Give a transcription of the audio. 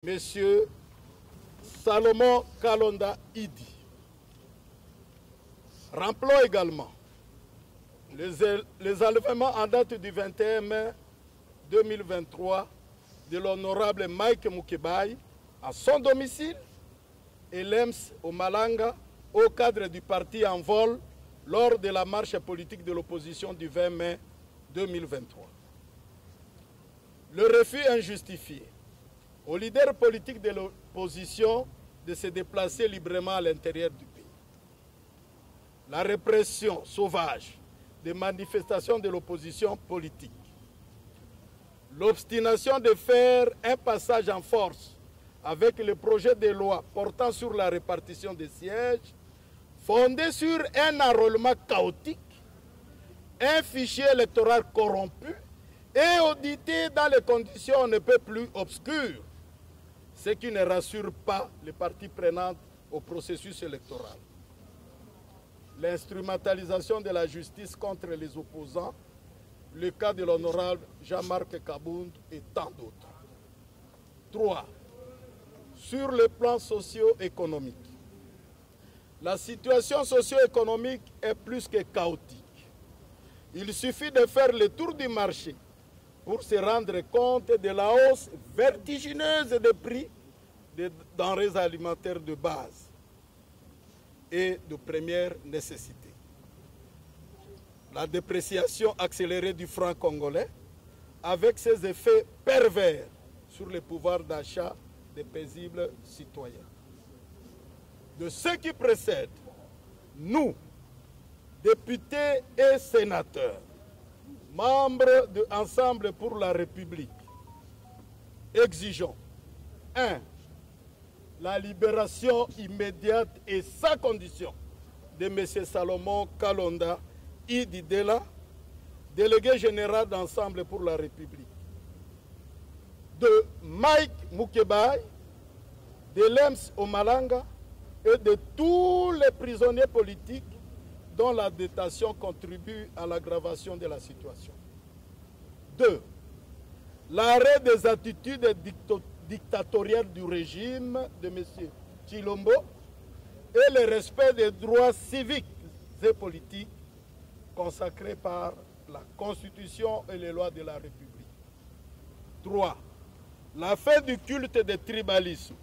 Monsieur Salomon Kalonda Idi. Rappelons également les enlèvements en date du 21 mai 2023 de l'honorable Mike Mukebai à son domicile et l'EMS au Malanga au cadre du parti en vol lors de la marche politique de l'opposition du 20 mai 2023. Le refus injustifié aux leaders politiques de l'opposition de se déplacer librement à l'intérieur du pays. La répression sauvage des manifestations de l'opposition politique. L'obstination de faire un passage en force avec le projet de loi portant sur la répartition des sièges, fondé sur un enrôlement chaotique, un fichier électoral corrompu et audité dans les conditions ne peut plus obscures, ce qui ne rassure pas les parties prenantes au processus électoral. L'instrumentalisation de la justice contre les opposants, le cas de l'honorable Jean-Marc Kabound et tant d'autres. 3. Sur le plan socio-économique. La situation socio-économique est plus que chaotique. Il suffit de faire le tour du marché pour se rendre compte de la hausse vertigineuse des prix des denrées alimentaires de base et de première nécessité. La dépréciation accélérée du franc congolais avec ses effets pervers sur le pouvoir d'achat des paisibles citoyens. De ce qui précède, nous, députés et sénateurs, membres de Ensemble pour la République, exigeons 1. La libération immédiate et sans condition de M. Salomon Kalonda Idi Dela, délégué général d'Ensemble pour la République. 2. Mike Mukebai, de l'EMS au Malanga et de tous les prisonniers politiques dont la détention contribue à l'aggravation de la situation. 2. L'arrêt des attitudes dictatoriales du régime de M. Tshilombo et le respect des droits civiques et politiques consacrés par la Constitution et les lois de la République. 3. La fin du culte du tribalisme